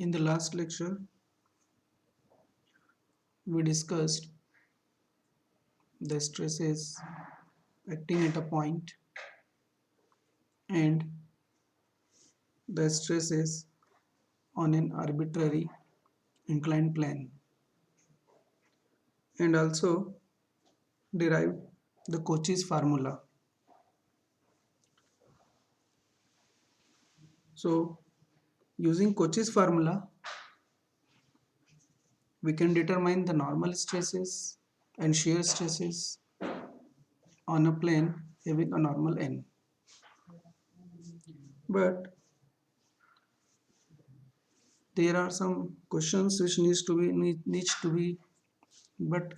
In the last lecture, we discussed the stresses acting at a point and the stresses on an arbitrary inclined plane, and also derived the Cauchy's formula. So, using Cauchy's formula, we can determine the normal stresses and shear stresses on a plane having a normal n. But there are some questions which needs to be but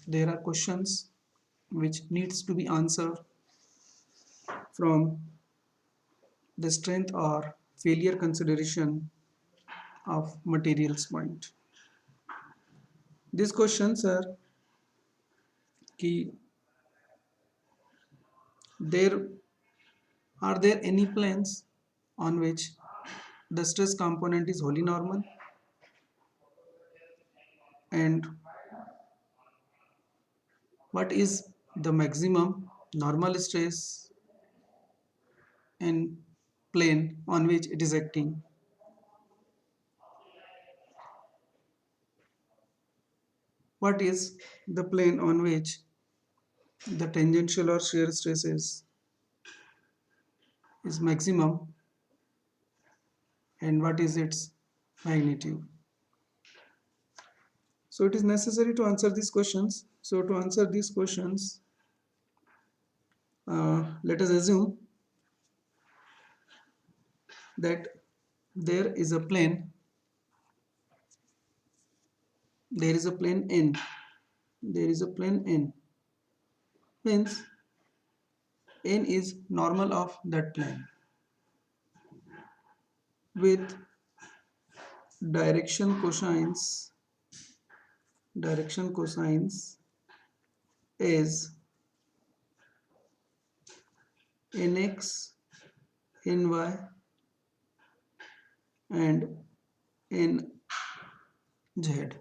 there are questions which needs to be answered from the strength or failure consideration of materials point. These questions are key. There are there any planes on which the stress component is wholly normal, and what is the maximum normal stress in plane on which it is acting? What is the plane on which the tangential or shear stresses is maximum, and what is its magnitude? So it is necessary to answer these questions. So to answer these questions, let us assume that there is a plane, there is a plane n, there is a plane n, means n is normal of that plane with direction cosines, direction cosines is nx, ny and nz,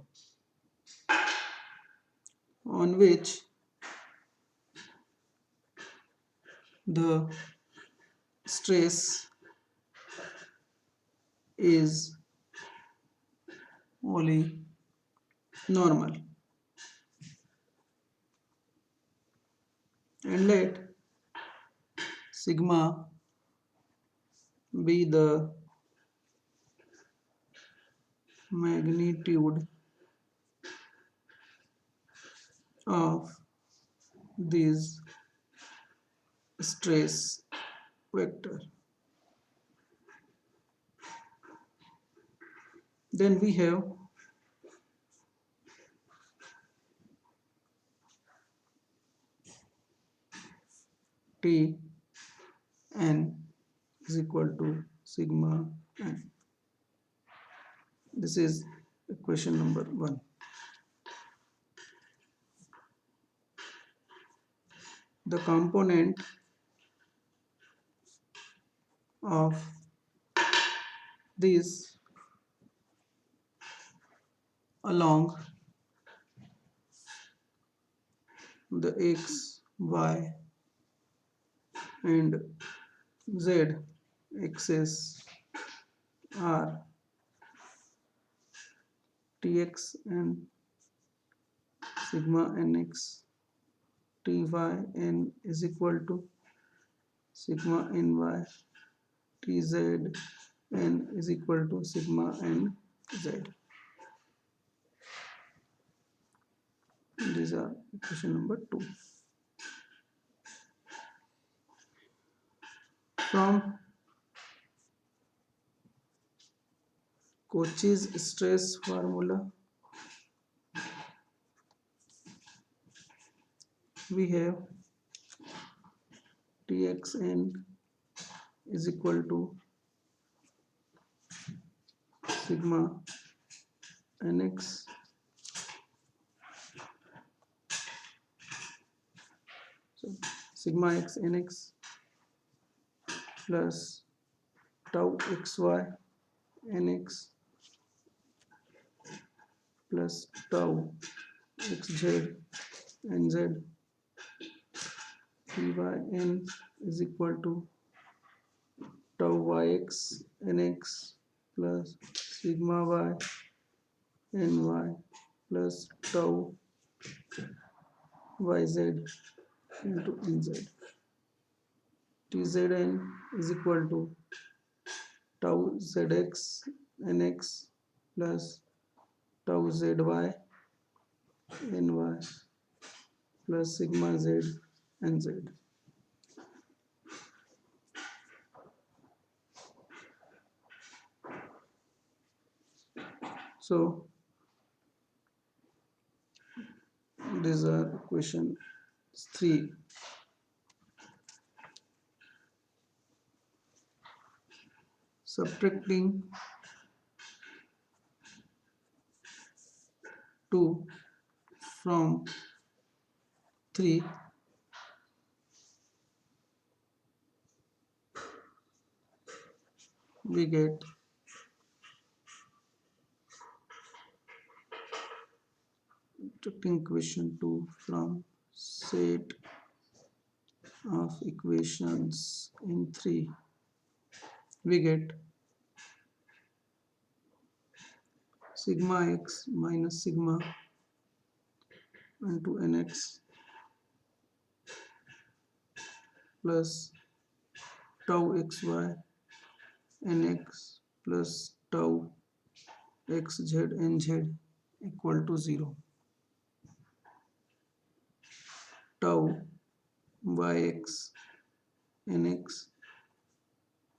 on which the stress is only normal, and let sigma be the magnitude of this stress vector. Then we have T n is equal to sigma n. This is equation number 1. The component of this along the x, y and z axis are Tx and sigma nx, Ty n is equal to sigma ny, Tz n is equal to sigma nz. These are equation number 2. From Cauchy's stress formula, we have Txn is equal to sigma nx sigma x nx plus tau xy nx plus tau xz nz pyn is equal to tau yx nx plus sigma y ny plus tau yz into nz. Tzn is equal to tau zx nx plus tau zy ny plus sigma z nz. So these are question 3. Subtracting 2 from 3, we get subtracting equation 2 from set of equations in 3, we get sigma x minus sigma into nx plus tau xy nx plus tau xz nz equal to 0. Tau yx nx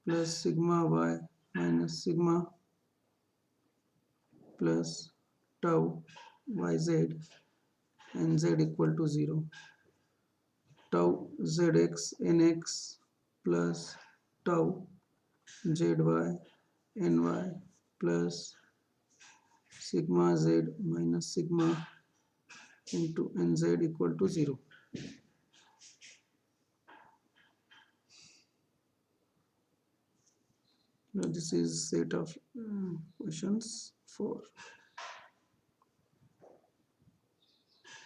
plus sigma y minus sigma plus tau yz nz equal to 0. Tau zx nx plus tau zy ny plus sigma z minus sigma into nz equal to 0. Now this is set of questions 4.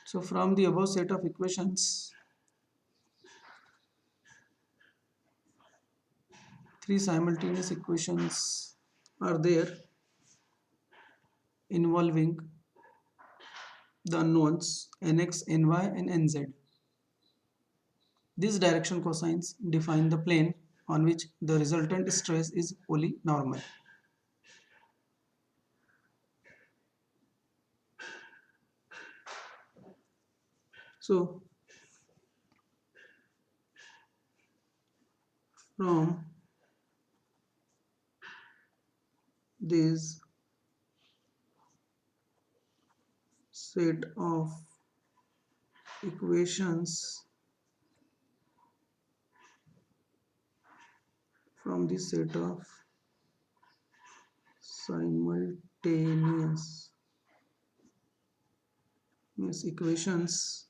So from the above set of equations, 3 simultaneous equations are there involving the unknowns nx, ny and nz. These direction cosines define the plane on which the resultant stress is wholly normal. So from this set of equations, from this set of simultaneous equations,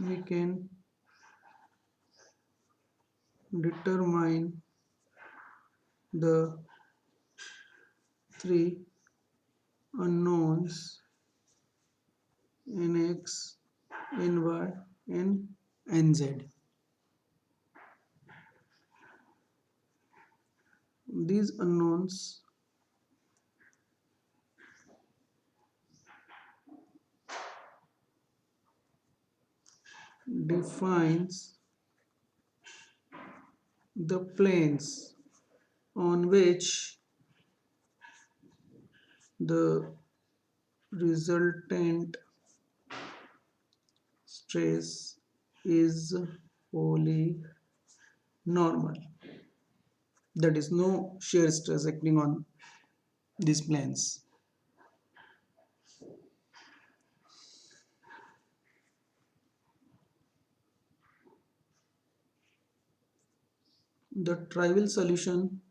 we can determine the 3 unknowns nx, ny and nz. These unknowns defines the planes on which the resultant stress is wholly normal. That is, no shear stress acting on these planes. The trivial solution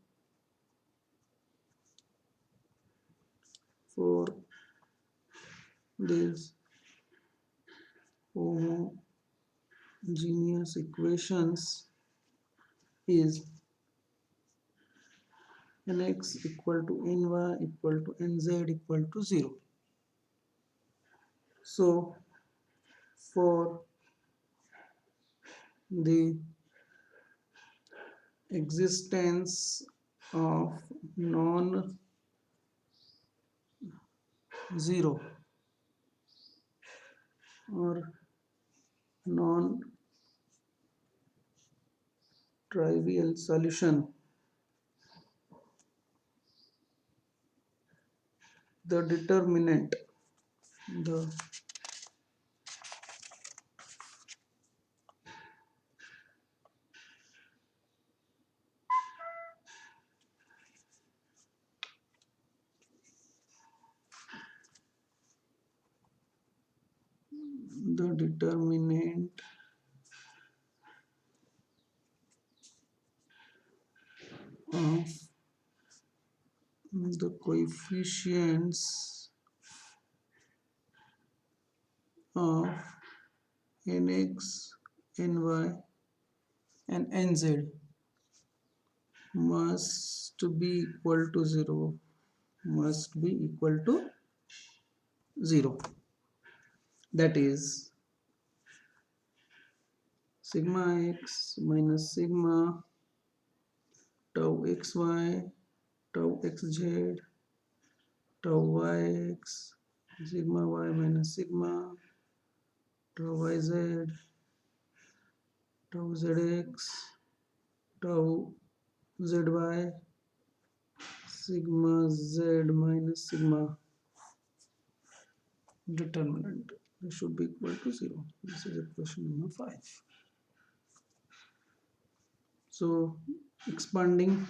for these homogeneous equations is nx equal to ny equal to nz equal to 0. So for the existence of non-zero or non-trivial solution, the determinant the the determinant of the coefficients of nx, ny and nz must be equal to 0, must be equal to 0. That is sigma x minus sigma tau xy tau xz tau yx sigma y minus sigma tau yz tau zx tau zy sigma z minus sigma determinant. This should be equal to 0. This is equation number 5. So expanding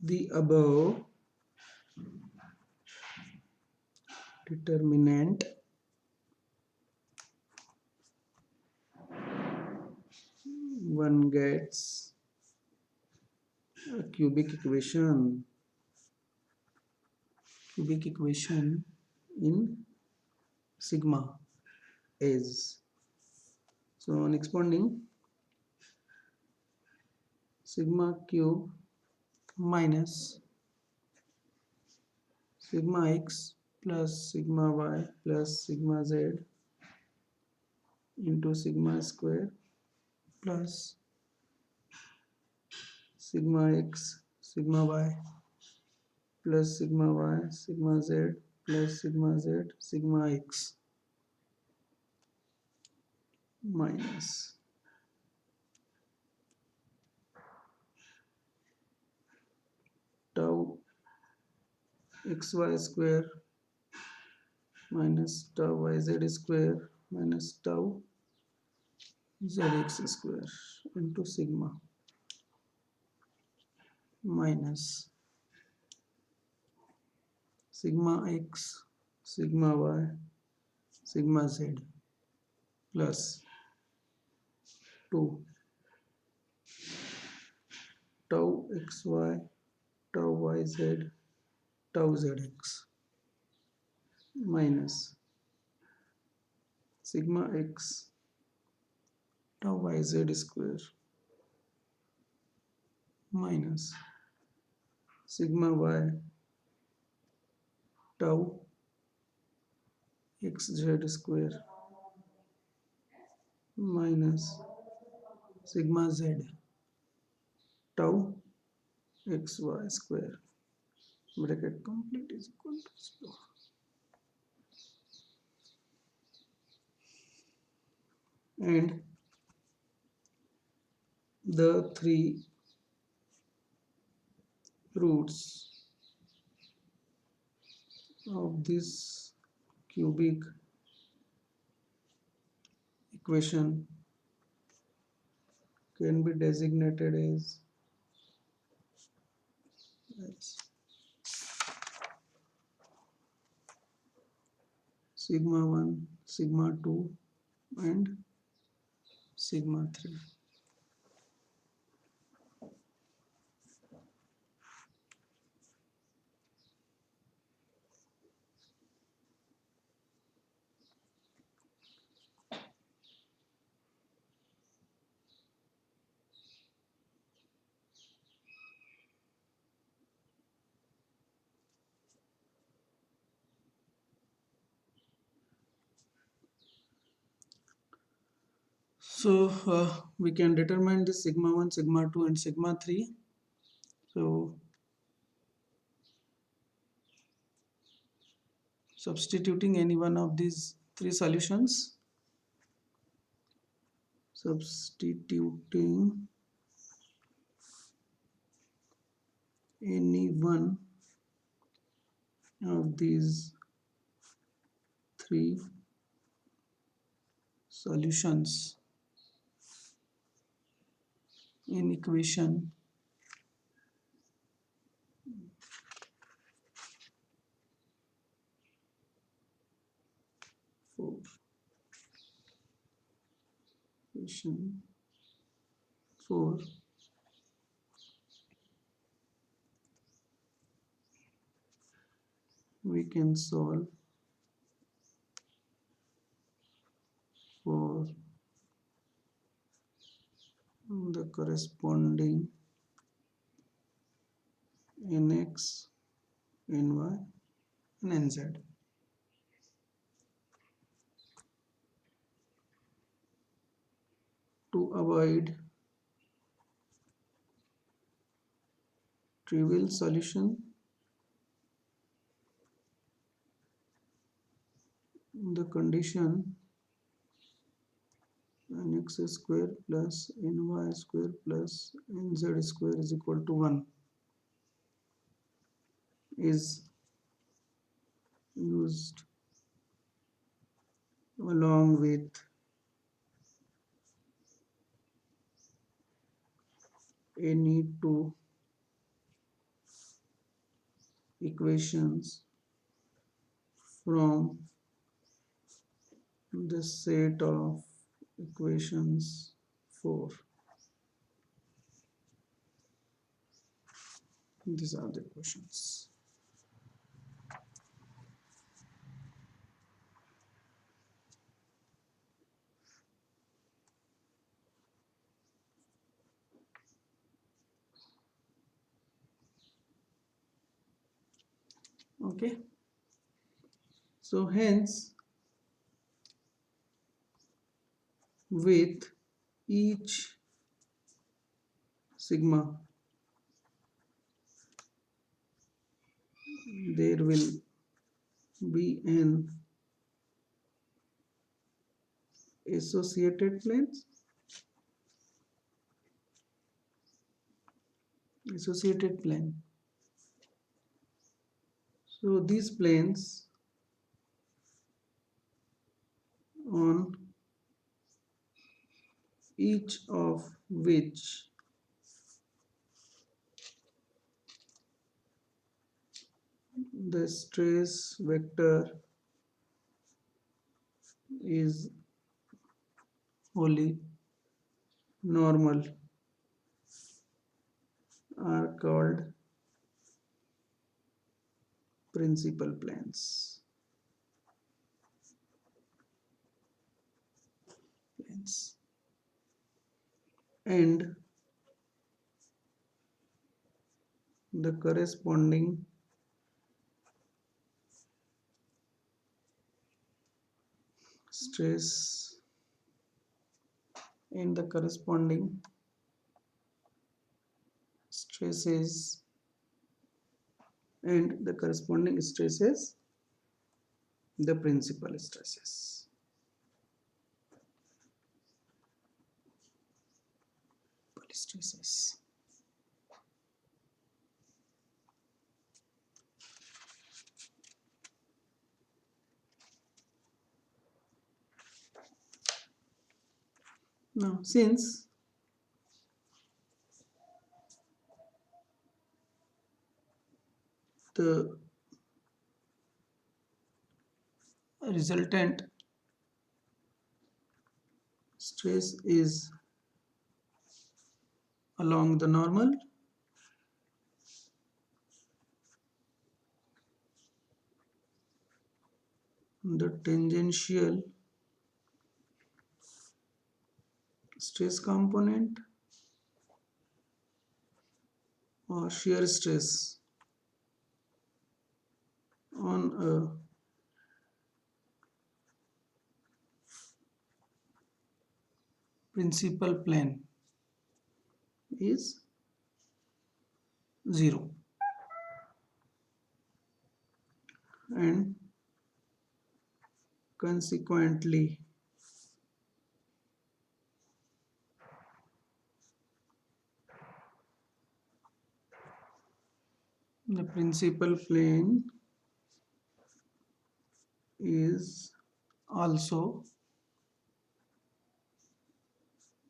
the above determinant, one gets a cubic equation in sigma is. So on expanding, sigma cube minus sigma x plus sigma y plus sigma z into sigma square plus sigma x sigma y plus sigma y sigma z plus sigma z sigma x minus tau xy square minus tau yz square minus tau zx square into sigma minus sigma x sigma y sigma z plus 2 tau xy tau yz tau zx minus sigma x tau yz square minus sigma y tau xz square minus sigma z tau xy square bracket complete is equal to 0. And the three roots of this cubic equation can be designated as sigma 1, sigma 2 and sigma 3. So we can determine this sigma 1, sigma 2 and sigma 3. So substituting any one of these three solutions, substituting any one of these three solutions in equation 4, equation 4, we can solve for the corresponding nx, ny and nz. To avoid trivial solution, the condition nx square plus ny square plus nz square is equal to 1 is used along with any two equations from the set of equations 4. These are the equations. Okay, so hence with each sigma there will be an associated planes, associated plane. So these planes on each of which the stress vector is wholly normal are called principal planes. And the corresponding stress and the corresponding stresses and the corresponding stresses the principal stresses. Stresses. Now since the resultant stress is along the normal, the tangential stress component or shear stress on a principal plane is 0, and consequently the principal plane is also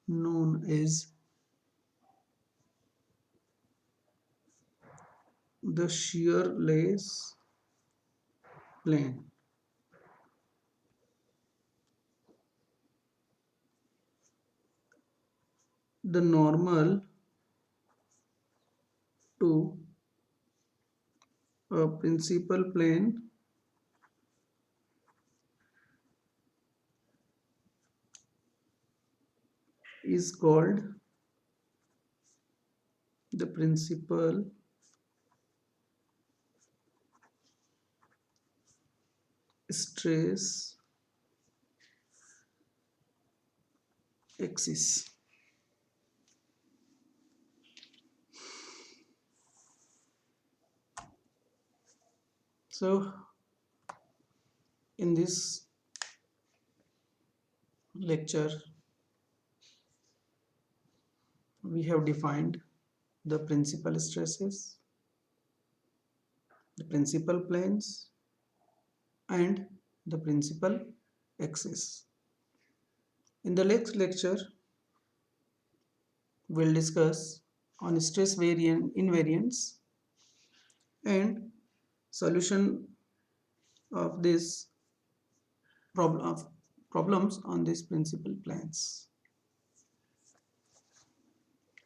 known as the shearless plane. The normal to a principal plane is called the principal stress axis. So in this lecture we have defined the principal stresses, the principal planes, and the principal axis. In the next lecture we'll discuss on stress variant invariants and solution of this problems on these principal planes.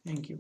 Thank you.